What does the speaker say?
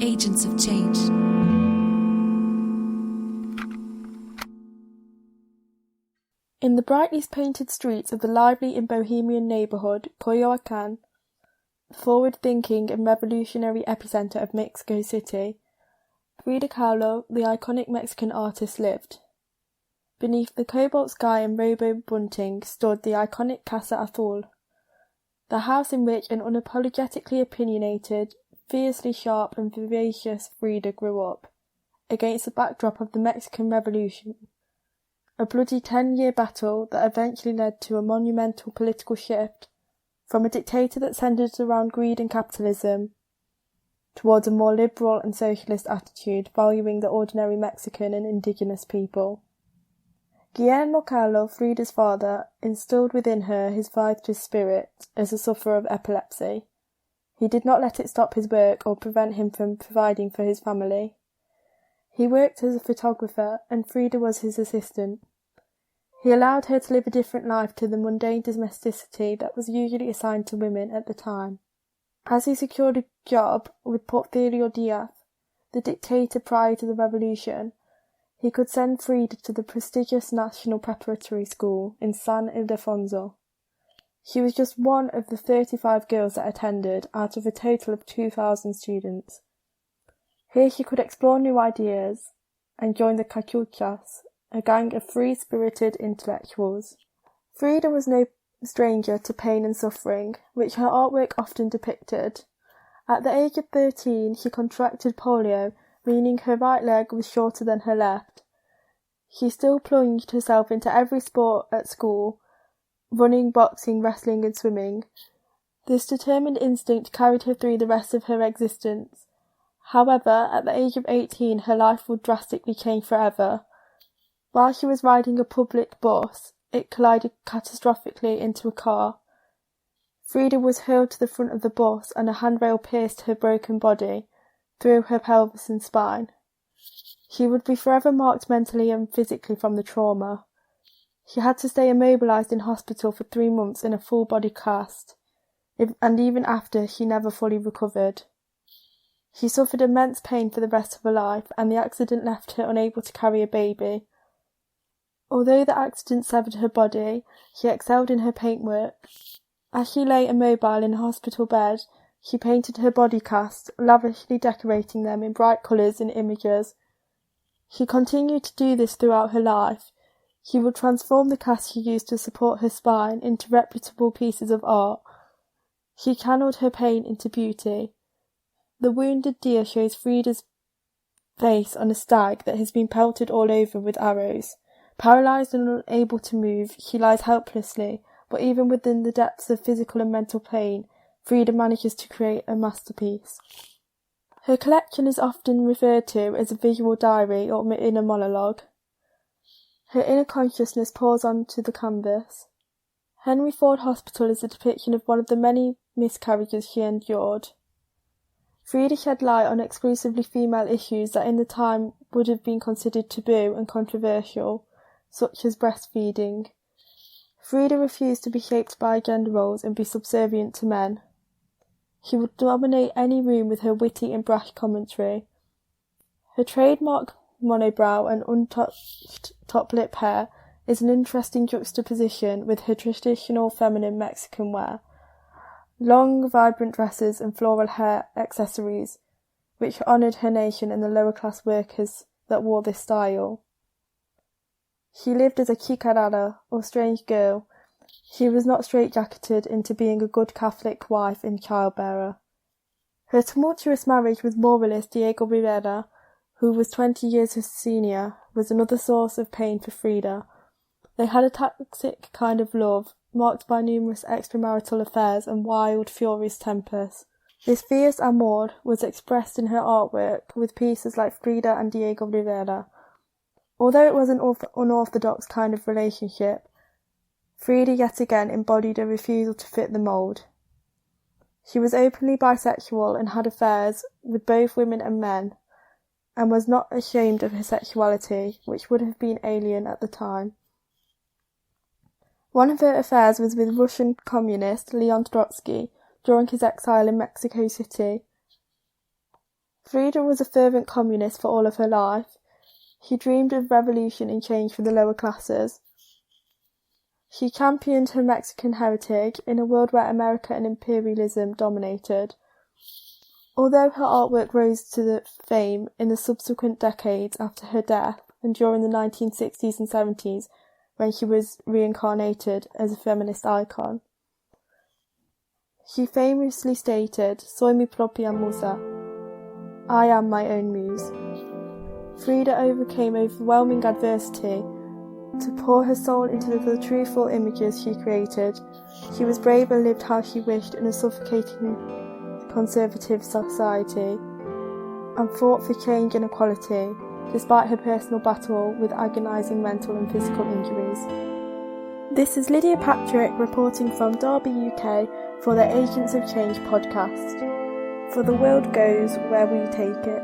agents of change. In the brightly painted streets of the lively and bohemian neighborhood, Coyoacán, the forward-thinking and revolutionary epicenter of Mexico City, Frida Kahlo, the iconic Mexican artist, lived. Beneath the cobalt sky and rainbow bunting stood the iconic Casa Azul, the house in which an unapologetically opinionated, fiercely sharp and vivacious Frida grew up, against the backdrop of the Mexican Revolution, a bloody 10-year battle that eventually led to a monumental political shift from a dictator that centered around greed and capitalism towards a more liberal and socialist attitude valuing the ordinary Mexican and indigenous people. Guillermo Kahlo, Frida's father, instilled within her his vital spirit as a sufferer of epilepsy. He did not let it stop his work or prevent him from providing for his family. He worked as a photographer, and Frida was his assistant. He allowed her to live a different life to the mundane domesticity that was usually assigned to women at the time. As he secured a job with Porfirio Diaz, the dictator prior to the revolution, he could send Frida to the prestigious National Preparatory School in San Ildefonso. She was just one of the 35 girls that attended out of a total of 2,000 students. Here she could explore new ideas and join the Cachuchas, a gang of free-spirited intellectuals. Frida was no stranger to pain and suffering, which her artwork often depicted. At the age of 13, she contracted polio, meaning her right leg was shorter than her left. She still plunged herself into every sport at school, running, boxing, wrestling and swimming. This determined instinct carried her through the rest of her existence. However, at the age of 18, her life would drastically change forever. While she was riding a public bus, it collided catastrophically into a car. Frida was hurled to the front of the bus and a handrail pierced her broken body, through her pelvis and spine. She would be forever marked mentally and physically from the trauma. She had to stay immobilised in hospital for 3 months in a full-body cast, and even after she never fully recovered. She suffered immense pain for the rest of her life, and the accident left her unable to carry a baby. Although the accident severed her body, she excelled in her paintwork. As she lay immobile in a hospital bed, she painted her body casts, lavishly decorating them in bright colours and images. She continued to do this throughout her life. She would transform the casts she used to support her spine into reputable pieces of art. She channeled her pain into beauty. The wounded deer shows Frida's face on a stag that has been pelted all over with arrows. Paralysed and unable to move, she lies helplessly, but even within the depths of physical and mental pain, Frida manages to create a masterpiece. Her collection is often referred to as a visual diary or inner monologue. Her inner consciousness pours onto the canvas. Henry Ford Hospital is a depiction of one of the many miscarriages she endured. Frida shed light on exclusively female issues that in the time would have been considered taboo and controversial, such as breastfeeding. Frida refused to be shaped by gender roles and be subservient to men. She would dominate any room with her witty and brash commentary. Her trademark monobrow and untouched top lip hair is an interesting juxtaposition with her traditional feminine Mexican wear. Long, vibrant dresses and floral hair accessories, which honoured her nation and the lower-class workers that wore this style. She lived as a chica rara, or strange girl. She was not straitjacketed into being a good Catholic wife and childbearer. Her tumultuous marriage with moralist Diego Rivera, who was 20 years her senior, was another source of pain for Frida. They had a toxic kind of love, marked by numerous extramarital affairs and wild, furious tempers. This fierce amour was expressed in her artwork with pieces like Frida and Diego Rivera. Although it was an unorthodox kind of relationship, Frida yet again embodied a refusal to fit the mould. She was openly bisexual and had affairs with both women and men, and was not ashamed of her sexuality, which would have been alien at the time. One of her affairs was with Russian communist Leon Trotsky during his exile in Mexico City. Frida was a fervent communist for all of her life. She dreamed of revolution and change for the lower classes. She championed her Mexican heritage in a world where America and imperialism dominated. Although her artwork rose to fame in the subsequent decades after her death and during the 1960s and 70s when she was reincarnated as a feminist icon, she famously stated, "Soy mi propia musa," I am my own muse. Frida overcame overwhelming adversity to pour her soul into the truthful images she created. She was brave and lived how she wished in a suffocating conservative society, and fought for change and equality, despite her personal battle with agonising mental and physical injuries. This is Lydia Patrick reporting from Derby, UK for the Agents of Change podcast. For the world goes where we take it.